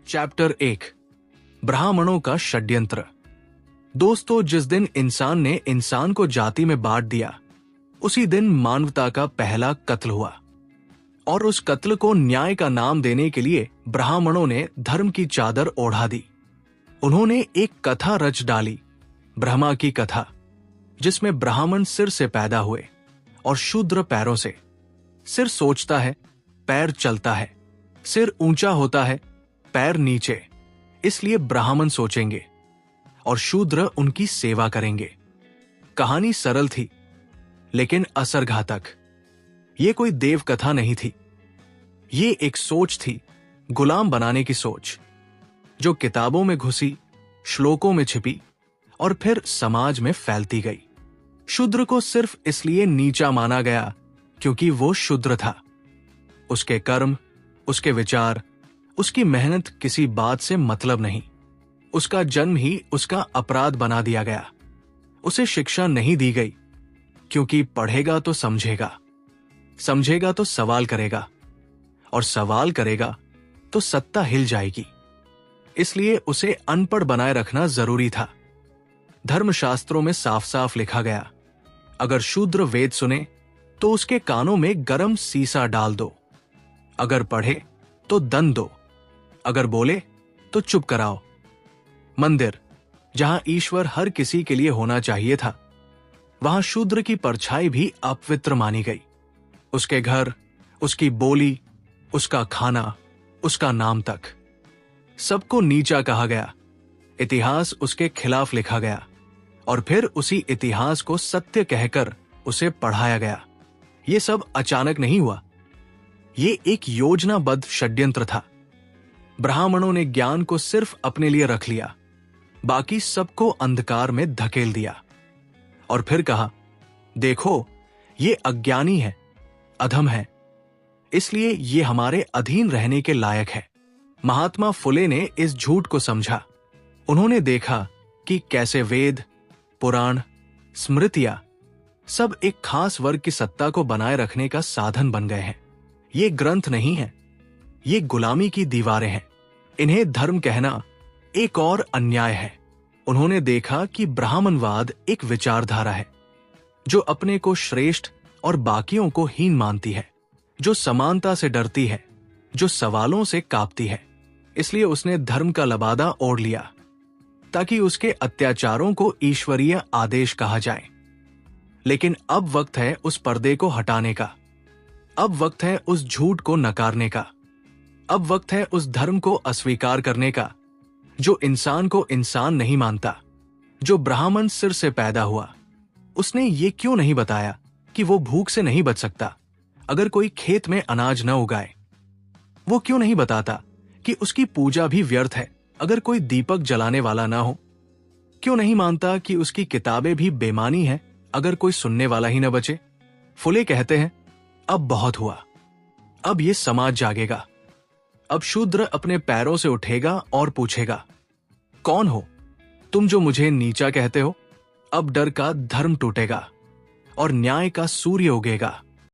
Chapter 1 ब्राह्मणों का षड्यंत्र। दोस्तों, जिस दिन इंसान ने इंसान को जाति में बांट दिया, उसी दिन मानवता का पहला कत्ल हुआ। और उस कत्ल को न्याय का नाम देने के लिए ब्राह्मणों ने धर्म की चादर ओढ़ा दी। उन्होंने एक कथा रच डाली, ब्रह्मा की कथा, जिसमें ब्राह्मण सिर से पैदा हुए और शूद्र पैरों से। सिर सोचता है, पैर चलता है। सिर ऊंचा होता है, पैर नीचे, इसलिए ब्राह्मण सोचेंगे और शूद्र उनकी सेवा करेंगे। कहानी सरल थी, लेकिन असर घातक। ये कोई देव कथा नहीं थी। ये एक सोच थी, गुलाम बनाने की सोच, जो किताबों में घुसी, श्लोकों में छिपी और फिर समाज में फैलती गई। शूद्र को सिर्फ इसलिए नीचा माना गया क्योंकि वो शूद्र था। उसके कर्म, उसके विचार, उसकी मेहनत किसी बात से मतलब नहीं। उसका जन्म ही उसका अपराध बना दिया गया। उसे शिक्षा नहीं दी गई क्योंकि पढ़ेगा तो समझेगा, समझेगा तो सवाल करेगा, और सवाल करेगा तो सत्ता हिल जाएगी। इसलिए उसे अनपढ़ बनाए रखना जरूरी था। धर्मशास्त्रों में साफ साफ लिखा गया, अगर शूद्र वेद सुने तो उसके कानों में गरम सीसा डाल दो। अगर पढ़े तो दंड दो। अगर बोले तो चुप कराओ। मंदिर, जहां ईश्वर हर किसी के लिए होना चाहिए था, वहां शूद्र की परछाई भी अपवित्र मानी गई। उसके घर, उसकी बोली, उसका खाना, उसका नाम तक, सबको नीचा कहा गया। इतिहास उसके खिलाफ लिखा गया और फिर उसी इतिहास को सत्य कहकर उसे पढ़ाया गया। ये सब अचानक नहीं हुआ। ये एक योजनाबद्ध षड्यंत्र था। ब्राह्मणों ने ज्ञान को सिर्फ अपने लिए रख लिया, बाकी सबको अंधकार में धकेल दिया और फिर कहा, देखो, ये अज्ञानी है, अधम है, इसलिए ये हमारे अधीन रहने के लायक है। महात्मा फुले ने इस झूठ को समझा। उन्होंने देखा कि कैसे वेद, पुराण, स्मृतियां सब एक खास वर्ग की सत्ता को बनाए रखने का साधन बन गए हैं। ये ग्रंथ नहीं है, ये गुलामी की दीवारें हैं। इन्हें धर्म कहना एक और अन्याय है। उन्होंने देखा कि ब्राह्मणवाद एक विचारधारा है जो अपने को श्रेष्ठ और बाकियों को हीन मानती है, जो समानता से डरती है, जो सवालों से कांपती है। इसलिए उसने धर्म का लबादा ओढ़ लिया ताकि उसके अत्याचारों को ईश्वरीय आदेश कहा जाए। लेकिन अब वक्त है उस पर्दे को हटाने का। अब वक्त है उस झूठ को नकारने का। अब वक्त है उस धर्म को अस्वीकार करने का जो इंसान को इंसान नहीं मानता। जो ब्राह्मण सिर से पैदा हुआ, उसने ये क्यों नहीं बताया कि वो भूख से नहीं बच सकता अगर कोई खेत में अनाज न उगाए? वो क्यों नहीं बताता कि उसकी पूजा भी व्यर्थ है अगर कोई दीपक जलाने वाला ना हो? क्यों नहीं मानता कि उसकी किताबें भी बेमानी है अगर कोई सुनने वाला ही न बचे? फुले कहते हैं, अब बहुत हुआ, अब ये समाज जागेगा। अब शूद्र अपने पैरों से उठेगा और पूछेगा, कौन हो तुम जो मुझे नीचा कहते हो? अब डर का धर्म टूटेगा और न्याय का सूर्य उगेगा।